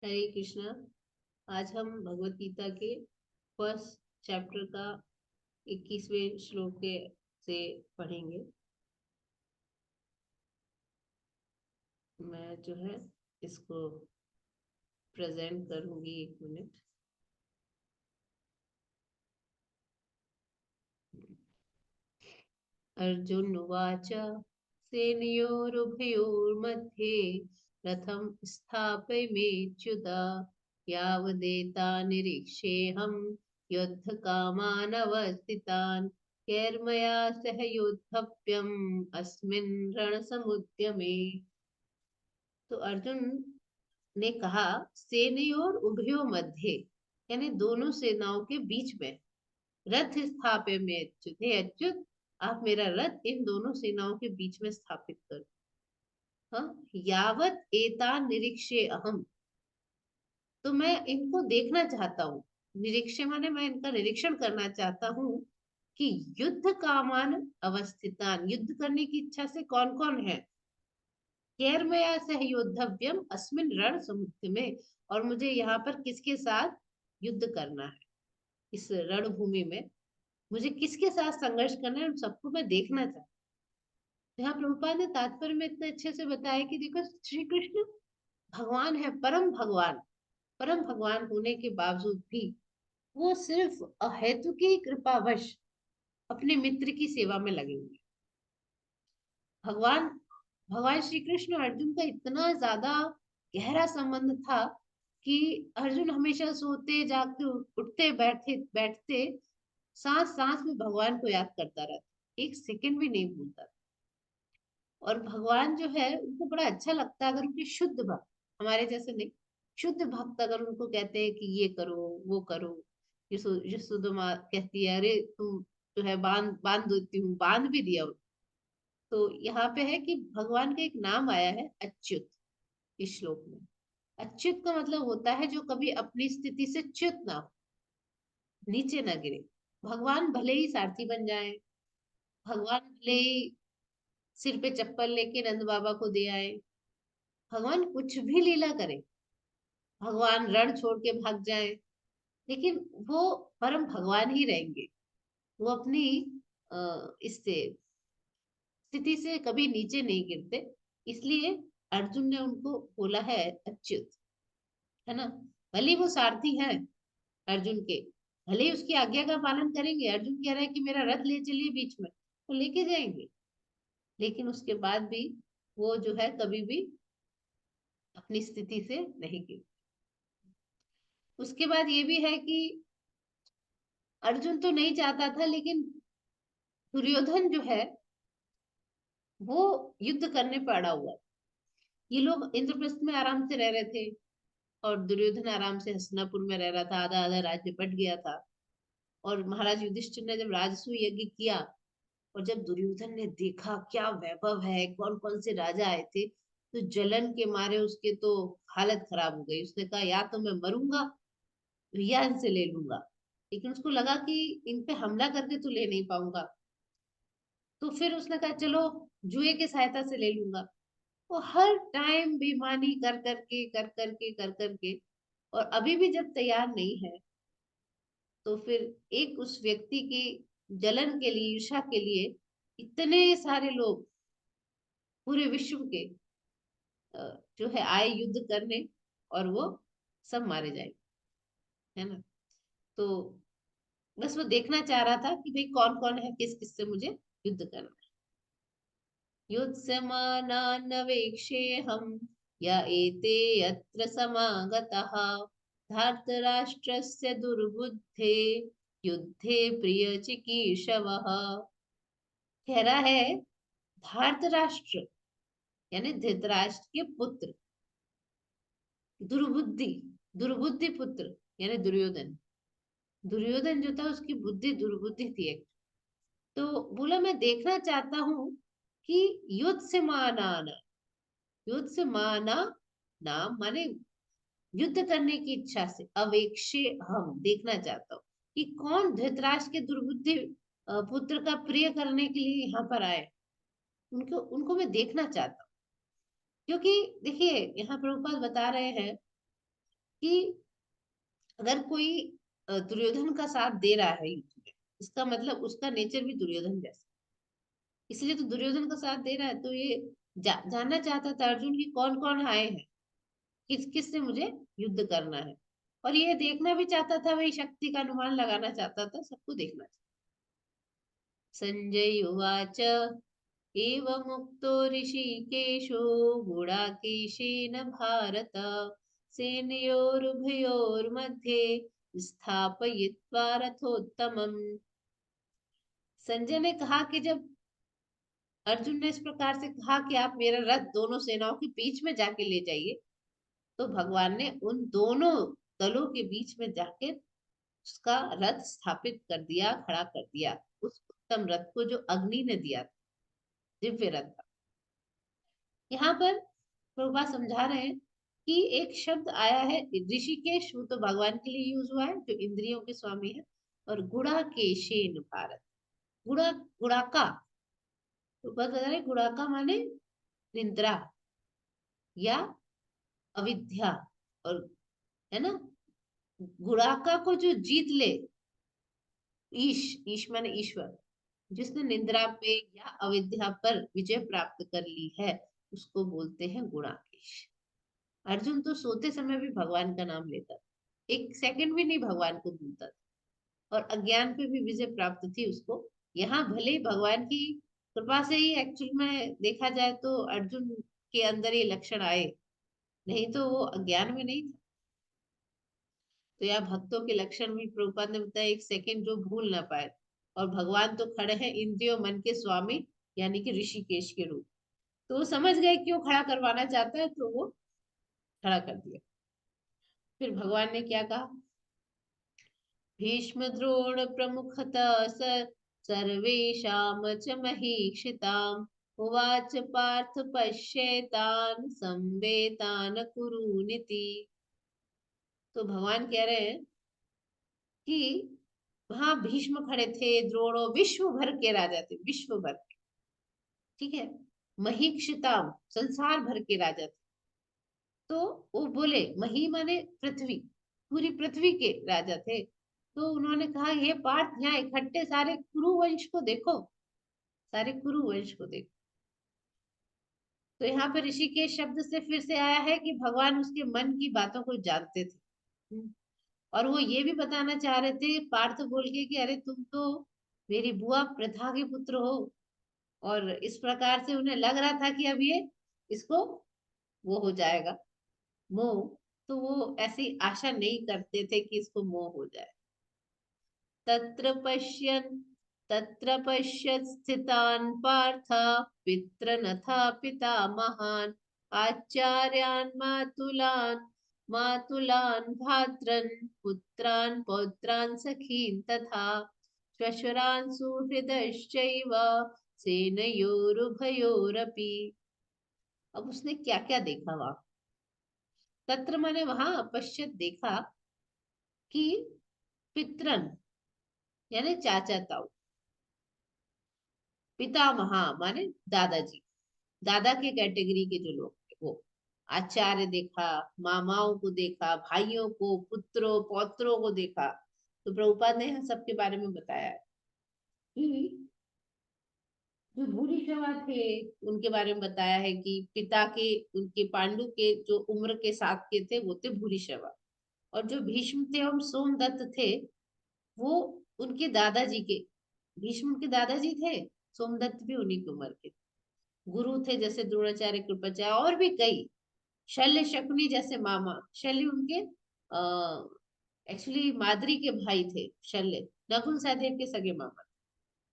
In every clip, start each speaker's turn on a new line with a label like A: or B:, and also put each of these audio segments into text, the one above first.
A: हरे कृष्णा। आज हम भगवत गीता के फर्स्ट चैप्टर का 21वें श्लोक के से पढ़ेंगे। मैं जो है इसको प्रेजेंट करूंगी। 1 मिनट। अर्जुन उवाच सेनयोरुभयोर्मध्ये रथं स्थापयमेच्युत यावदेता निरीक्षेऽहं युद्धकामानवस्थितान् कैर्मया सह योद्धव्यम् अस्मिन् रणसमुद्यमे। तो अर्जुन ने कहा, सेनयोर उभयो मध्य, यानी दोनों सेनाओं के बीच में रथ स्थापय में अच्युत, हे अच्युत आप मेरा रथ इन दोनों सेनाओं के बीच में स्थापित करो। हाँ, यावत एता निरीक्षे अहम, तो मैं इनको देखना चाहता हूँ। निरीक्षे माने मैं इनका निरीक्षण करना चाहता हूँ कि युद्ध कामान अवस्थितान, युद्ध करने की इच्छा से कौन कौन है। कैर्मया सह योद्धव्यम अस्मिन रण समुद्र में, और मुझे यहाँ पर किसके साथ युद्ध करना है। इस रणभूमि में मुझे किसके साथ संघर्ष करना है, उन सबको मैं देखना चाहता हूँ। यहाँ प्रभुपाद ने तात्पर्य में इतने अच्छे से बताया कि देखो, श्री कृष्ण भगवान है, परम भगवान। परम भगवान होने के बावजूद भी वो सिर्फ अहेतु की कृपावश अपने मित्र की सेवा में लगे हुए। भगवान भगवान श्री कृष्ण और अर्जुन का इतना ज्यादा गहरा संबंध था कि अर्जुन हमेशा सोते जागते उठते बैठते बैठते सांस सांस में भगवान को याद करता रहता, एक सेकंड भी नहीं भूलता। और भगवान जो है उनको बड़ा अच्छा लगता है अगर उनके शुद्ध भक्त, हमारे जैसे नहीं, शुद्ध भक्त अगर उनको कहते हैं कि ये करो वो करो। यशोदा कहती है, अरे तुम जो है बांध बांध देती हूँ, बांध भी दिया। तो यहाँ पे है कि भगवान का एक नाम आया है अच्युत इस श्लोक में। अच्युत का मतलब होता है जो कभी अपनी स्थिति से च्युत ना हो, नीचे ना गिरे। भगवान भले ही सारथी बन जाए, भगवान भले ही सिर पे चप्पल लेके नंद बाबा को दे आए, भगवान कुछ भी लीला करे, भगवान रण छोड़ के भाग जाए, लेकिन वो परम भगवान ही रहेंगे। वो अपनी इससे स्थिति से कभी नीचे नहीं गिरते। इसलिए अर्जुन ने उनको बोला है अच्युत, है ना। भले वो सारथी है अर्जुन के, भले ही उसकी आज्ञा का पालन करेंगे। अर्जुन कह रहा है कि मेरा रथ ले चलिए बीच में, तो लेके जाएंगे, लेकिन उसके बाद भी वो जो है कभी भी अपनी स्थिति से नहीं गिरे। उसके बाद ये भी है कि अर्जुन तो नहीं चाहता था, लेकिन दुर्योधन जो है वो युद्ध करने पे अड़ा हुआ। ये लोग इंद्रप्रस्थ में आराम से रह रहे थे और दुर्योधन आराम से हस्तिनापुर में रह रहा था, आधा आधा राज्य बट गया था। और महाराज युधिष्ठिर ने जब राजसूय यज्ञ किया और जब दुर्योधन ने देखा क्या वैभव है, कौन कौन से राजा आए थे, तो जलन के मारे उसके तो हालत खराब हो गई। उसने कहा या तो मैं मरूंगा या इनसे ले लूंगा। लेकिन उसको लगा कि इन पे हमला करके तो ले नहीं पाऊंगा, तो फिर उसने कहा चलो जुए की सहायता से ले लूंगा। वो हर टाइम बेईमानी कर करके और अभी भी जब तैयार नहीं है, तो फिर एक उस व्यक्ति की जलन के लिए, ईर्ष्या के लिए इतने सारे लोग पूरे विश्व के जो है आए युद्ध करने, और वो सब मारे जाएंगे, है ना। तो बस वो देखना चाह रहा था कि भाई कौन कौन है, किस किस से मुझे युद्ध करना है। युत्समानान्नवेक्षेऽहं य एते यत्र समागताः धार्तराष्ट्रस्य दुर्बुद्धे युद्धे प्रियचिकीर्षवः। कह रहा है धार्तराष्ट्र यानी धृतराष्ट्र के पुत्र, दुर्बुद्धि, दुर्बुद्धि पुत्र यानी दुर्योधन। दुर्योधन जो था उसकी बुद्धि दुर्बुद्धि थी एक। तो बोला मैं देखना चाहता हूँ कि युद्ध से माना आना, युद्ध से माना नाम माने युद्ध करने की इच्छा से, अवेक्षे हम देखना चाहता हूँ कि कौन धृतराष्ट्र के दुर्बुद्धि पुत्र का प्रिय करने के लिए यहाँ पर आए। उनको उनको मैं देखना चाहता हूँ। क्योंकि देखिए यहाँ प्रभुपाद बता रहे हैं कि अगर कोई दुर्योधन का साथ दे रहा है युद्ध में, इसका मतलब उसका नेचर भी दुर्योधन जैसा, इसलिए तो दुर्योधन का साथ दे रहा है। तो ये जानना चाहता था अर्जुन की कौन कौन आए हैं, किस किस से मुझे युद्ध करना है। और ये देखना भी चाहता था, वही शक्ति का अनुमान लगाना चाहता था, सबको देखना चाहता। संजय उवाच एवमुक्तो ऋषिकेशो गुडाकेशेन भारत सेनयोरुभयोर्मध्ये स्थापयित्वा रथोत्तमम्। संजय ने कहा कि जब अर्जुन ने इस प्रकार से कहा कि आप मेरा रथ दोनों सेनाओं के बीच में जाके ले जाइए, तो भगवान ने उन दोनों दलों के बीच में जाके उसका रथ स्थापित कर दिया, खड़ा कर दिया, उस उत्तम रथ को जो अग्नि ने दिया था, दिव्य रथ था। यहाँ पर प्रभुपाद समझा रहे हैं कि एक शब्द आया है ऋषिकेश, वो तो भगवान के लिए यूज हुआ है जो इंद्रियों के स्वामी है। और गुड़ाकेशेन भारत, गुड़ाका, तो बता रहे गुड़ाका माने निद्रा या अविद्या, और है ना, गुड़ाका को जो जीत ले, ईश, ईश माने ईश्वर, जिसने निद्रा पे या अविद्या पर विजय प्राप्त कर ली है, उसको बोलते हैं गुणाकेश। अर्जुन तो सोते समय भी भगवान का नाम लेता था, एक सेकंड भी नहीं भगवान को भूलता था, और अज्ञान पे भी विजय प्राप्त थी उसको। यहाँ भले ही भगवान की कृपा से ही एक्चुअल में देखा जाए तो अर्जुन के अंदर ये लक्षण आए, नहीं तो वो अज्ञान में नहीं था। तो यहाँ भक्तों के लक्षण भी प्रभुपाद ने बताया, एक सेकंड जो भूल ना पाए। और भगवान तो खड़े हैं इंद्रियों मन के स्वामी, यानी कि ऋषिकेश के रूप। तो वो समझ गए क्यों खड़ा करवाना चाहता है, तो वो खड़ा कर दिया। फिर भगवान ने क्या कहा, भीष्म द्रोण प्रमुखतः सर्वेषां च महीक्षिताम् उवाच पार्थ पश्येतान् संवेतान् कुरुनिति। तो भगवान कह रहे हैं कि वहां भीष्म खड़े थे, द्रोणों, विश्व भर के राजा थे, विश्व भर के, ठीक है, महीक्षिताम, संसार भर के राजा थे। तो वो बोले, मही माने पृथ्वी, पूरी पृथ्वी के राजा थे। तो उन्होंने कहा, ये पार्थ, यहाँ इकट्ठे सारे कुरु वंश को देखो, सारे कुरु वंश को देखो। तो यहाँ पर ऋषिकेश शब्द से फिर से आया है कि भगवान उसके मन की बातों को जानते थे। और वो ये भी बताना चाह रहे थे पार्थ बोल के कि अरे तुम तो मेरी बुआ प्रथा के पुत्र हो। और इस प्रकार से उन्हें लग रहा था कि अब ये इसको वो हो जाएगा, मोह। तो वो ऐसी आशा नहीं करते थे कि इसको मोह हो जाए। तत्र पश्यन् तत्र पश्यत् स्थितान् पार्थ पितृनथा पितामहान् आचार्यान् मातुलान् मातुलान् भ्रातॄन् पुत्रान् पौत्रान् सखीन् तथा श्वशुरान् सुहृदश्चैव सेनयोरुभयोरपि। अब उसने क्या क्या देखा वहां, तत्र माने वहां, पश्चात देखा कि पितरन यानी चाचा ताऊ, पितामहा माने दादाजी, दादा के कैटेगरी के जो लोग थे वो, आचार्य देखा, मामाओं को देखा, भाइयों को, पुत्रों पौत्रों को देखा। तो प्रभुपाद ने सबके बारे में बताया है कि जो भूरिश्रवा थे उनके बारे में बताया है कि पिता के, उनके पांडु के जो उम्र के साथ के थे वो थे भूरिश्रवा। और जो भीष्म थे एवं सोमदत्त थे, वो उनके दादाजी के, भीष्म के दादाजी थे, सोमदत्त भी उन्हीं की उम्र के। गुरु थे जैसे द्रोणाचार्य, कृपाचार्य, और भी कई, शल्य शकुनी जैसे मामा, शल्य उनके एक्चुअली माद्री के भाई थे, शल्य नकुल सहदेव के सगे मामा।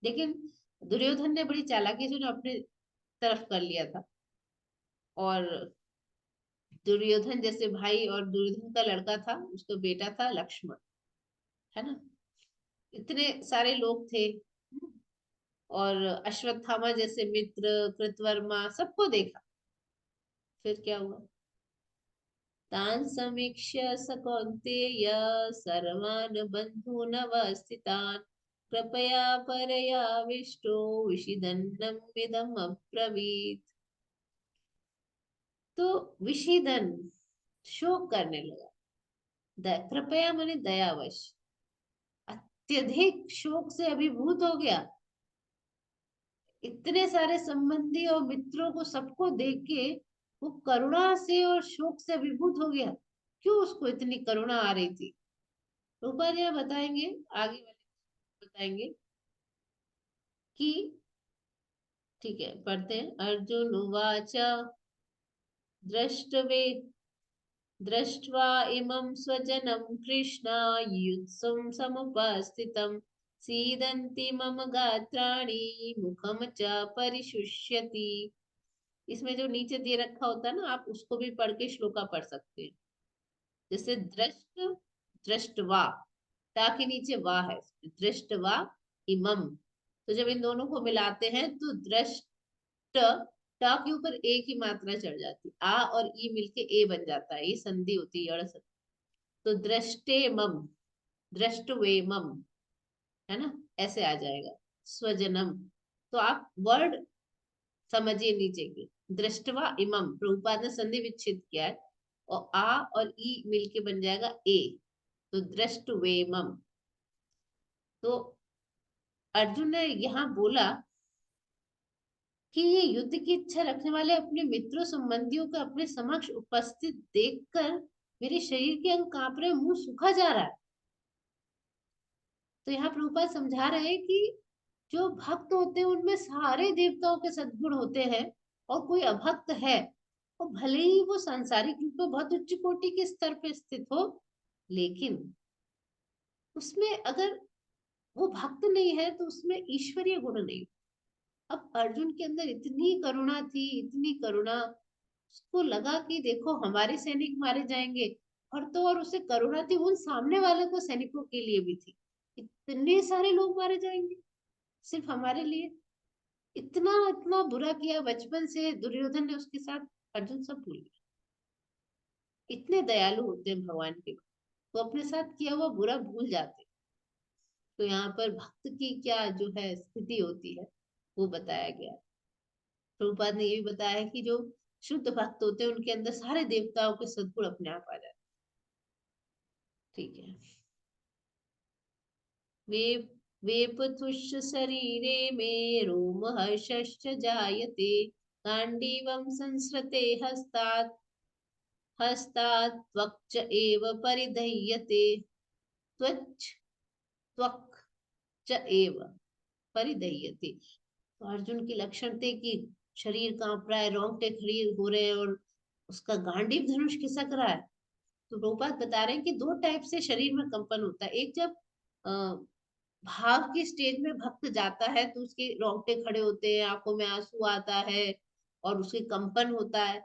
A: लेकिन दुर्योधन ने बड़ी चालाकी से उन्हें अपने तरफ कर लिया था। और दुर्योधन जैसे भाई, और दुर्योधन का लड़का था, उसका बेटा था लक्ष्मण, है ना, इतने सारे लोग थे। और अश्वत्थामा जैसे मित्र, कृतवर्मा, सबको देखा। फिर क्या हुआ, तान् समीक्ष्य स कौन्तेय सर्वान् बन्धूनवस्थितान् कृपया परयाविष्टो विषिदन्नमिदम् अब्रवीत्। तो विषिदन, शोक करने लगा, कृपया माने दयावश, अत्यधिक शोक से अभिभूत हो गया। इतने सारे संबंधी और मित्रों को सबको देख के वो करुणा से और शोक से अभिभूत हो गया। क्यों उसको इतनी करुणा आ रही थी? रूपा जी बताएंगे, आगे वाले बताएंगे कि ठीक है, पढ़ते हैं। अर्जुन उवाच द्रष्टवे दृष्ट्वा इमं स्वजनं कृष्ण युत्सं समुपस्थितं सीदन्ति मम गात्राणि मुखं च परिशुष्यति। इसमें जो नीचे दे रखा होता है ना, आप उसको भी पढ़ के श्लोका पढ़ सकते हैं। जैसे दृष्ट, दृष्टवा, ता के नीचे वा है, दृष्टवा इमम। तो जब इन दोनों को मिलाते हैं तो दृष्ट, टा के ऊपर ए की मात्रा चढ़ जाती, आ और ई मिलके ए बन जाता है, ये संधि होती है, संधि। तो दृष्टे मम, दृष्टवे मम, है ना, ऐसे आ जाएगा स्वजनम। तो आप वर्ड समझिए नीचे की, दृष्टवा इमम, प्रभुपाद ने संधि विच्छेद किया है, और आ और ई मिलके बन जाएगा ए, तो दृष्ट वेमम। तो अर्जुन ने यहाँ बोला कि ये युद्ध की इच्छा रखने वाले अपने मित्रों संबंधियों को अपने समक्ष उपस्थित देखकर मेरे शरीर के अंग कांप रहे, मुंह सूखा जा रहा है। तो यहाँ प्रभुपाद समझा रहे हैं कि जो भक्त होते हैं उनमें सारे देवताओं के सद्गुण होते हैं, और कोई अभक्त है और भले ही वो सांसारिक रूप में बहुत उच्च कोटि के स्तर पे स्थित हो, लेकिन उसमें अगर वो भक्त नहीं है तो उसमें ईश्वरीय गुण नहीं। अब अर्जुन के अंदर इतनी करुणा थी, इतनी करुणा, उसको लगा कि देखो हमारे सैनिक मारे जाएंगे, और तो और उसे करुणा थी उन सामने वाले को सैनिकों के लिए भी थी। इतने सारे लोग मारे जाएंगे सिर्फ हमारे लिए। इतना इतना बुरा किया बचपन से दुर्योधन ने उसके साथ, अर्जुन सब भूल गया। इतने दयालु होते हैं भगवान के, वो अपने साथ किया हुआ बुरा भूल जाते। तो यहाँ पर भक्त की क्या जो है स्थिति होती है वो बताया गया। प्रभुपाद ने ये भी बताया कि जो शुद्ध भक्त होते हैं उनके अंदर सारे देवताओं के सद्गुण अपने आप आ जाते। ठीक है। वे वेपथुश्च शरीरे मे रोमहर्षश्च जायते गाण्डीवं संसृते हस्तात् हस्तात् त्वक् च एव परिदह्यते त्वच् त्वक् च एव परिदह्यते। तो अर्जुन के लक्षण थे कि शरीर कांप रहा है, रोंगटे खड़ी हो रहे हैं, और उसका गांडीव धनुष खिसक रहा है। तो प्रभुपाद बता रहे हैं कि दो टाइप से शरीर में कंपन होता है। एक जब भाव की स्टेज में भक्त जाता है तो उसके रोंगटे खड़े होते हैं, आंखों में आंसू आता है, और उसके कंपन होता है,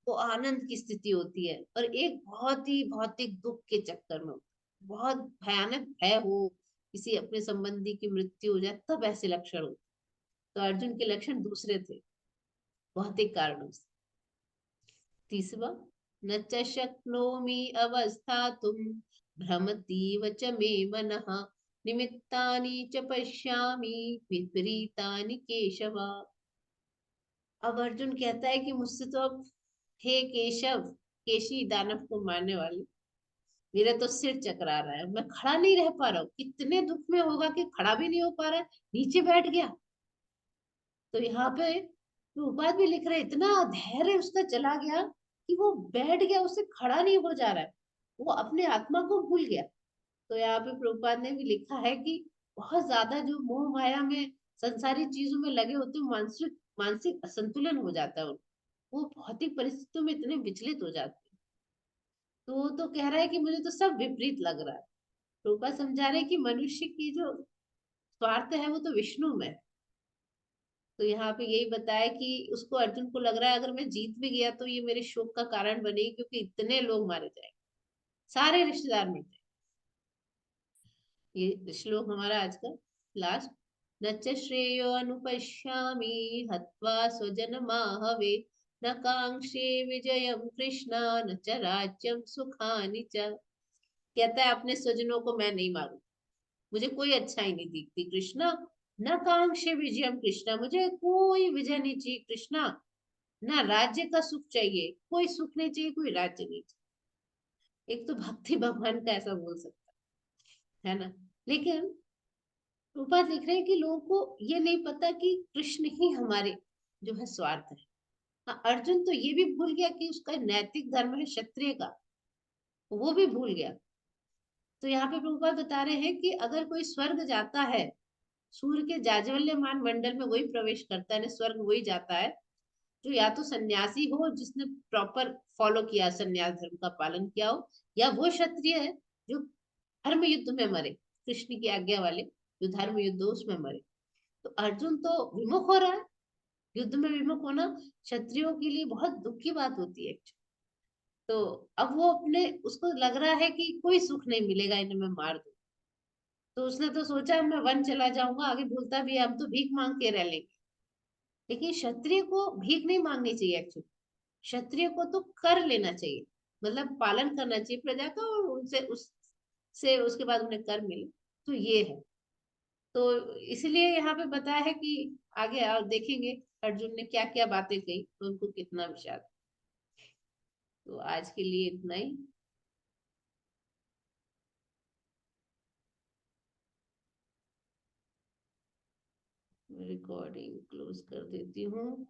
A: वो आनंद की स्थिति होती है। और एक बहुत ही भौतिक दुख के चक्कर में, बहुत भयानक भय हो, किसी अपने संबंधी की मृत्यु हो जाए, तब ऐसे लक्षण होते। तो अर्जुन के लक्षण दूसरे थे, भौतिक कारणों से। तीसरा, न च शक्नोमि अवस्थातुं भ्रमतीव च मे मनः निमित्तानि च पश्यामि विपरीतानि केशव। अब अर्जुन कहता है कि मुझसे तो अब, हे केशव, केशी दानव को मारने वाले, मेरा तो सिर चकरा रहा है, मैं खड़ा नहीं रह पा रहा हूँ। कितने दुख में होगा कि खड़ा भी नहीं हो पा रहा है, नीचे बैठ गया। तो यहाँ पे प्रभुपाद भी लिख रहे, इतना धैर्य उसका चला गया कि वो बैठ गया, उससे खड़ा नहीं हो जा रहा है, वो अपने आत्मा को भूल गया। तो यहाँ पे प्रभुपाद ने भी लिखा है कि बहुत ज्यादा जो मोह माया में, संसारी चीजों में लगे होते हैं, मानसिक मानसिक असंतुलन हो जाता है उनको, वो भौतिक परिस्थितियों में इतने विचलित हो जाते हैं। तो वो तो कह रहा है कि मुझे तो सब विपरीत लग रहा है। प्रभुपाद समझा रहे हैं कि मनुष्य की जो स्वार्थ है वो तो विष्णु में है। तो यहाँ पे यही बताया कि उसको, अर्जुन को लग रहा है अगर मैं जीत भी गया तो ये मेरे शोक का कारण बनेगी, क्योंकि इतने लोग मारे जाएंगे, सारे रिश्तेदार मर जाएंगे। ये श्लोक हमारा आज का लास्ट। न च श्रेयो अनुपश्यामि हत्वा स्वजनमाहवे न कांक्षे विजयम कृष्ण न च राज्यम सुखानि च। कहता है अपने स्वजनों को मैं नहीं मारू, मुझे कोई अच्छाई नहीं दिखती कृष्णा। न कांक्षे विजयम कृष्णा, मुझे कोई विजय नहीं चाहिए कृष्णा। ना राज्य का सुख चाहिए, कोई सुख नहीं चाहिए, कोई राज्य नहीं चाहिए। एक तो भक्ति भगवान का ऐसा बोल सकता है ना। लेकिन प्रभुपाद लिख रहे हैं कि लोगों को ये नहीं पता कि कृष्ण ही हमारे जो है स्वार्थ है। हाँ, अर्जुन तो ये भी भूल गया कि उसका नैतिक धर्म है क्षत्रिय का, वो भी भूल गया। तो यहाँ पे प्रभुपाद बता रहे हैं कि अगर कोई स्वर्ग जाता है, सूर्य के जाज्वल्यमान मंडल में वही प्रवेश करता है, स्वर्ग वही जाता है जो या तो सन्यासी हो जिसने प्रॉपर फॉलो किया, सन्यास धर्म का पालन किया हो, या वो क्षत्रिय है जो धर्म युद्ध में मरे, कृष्ण की आज्ञा वाले जो धर्म युद्ध हो उसमें मरे। तो अर्जुन तो विमुख हो रहा है। युद्ध में विमुख होना क्षत्रियों के लिए बहुत दुख की बात होती है। तो अब वो अपने, उसको लग रहा है कि कोई सुख नहीं मिलेगा इन्हें मैं मार दूं। तो उसने तो सोचा मैं वन चला जाऊंगा, आगे बोलता भी है, हम तो भीख मांग के रह लेंगे। लेकिन क्षत्रिय को भीख नहीं मांगनी चाहिए एक्चुअली। क्षत्रिय को तो कर लेना चाहिए, मतलब पालन करना चाहिए प्रजा का, और उनसे उससे उसके बाद उन्हें कर मिले। तो ये है। तो इसलिए यहाँ पे बताया है कि आगे और देखेंगे अर्जुन ने क्या क्या बातें कही तो उनको कितना विषाद। तो आज के लिए इतना ही। रिकॉर्डिंग क्लोज कर देती हूँ।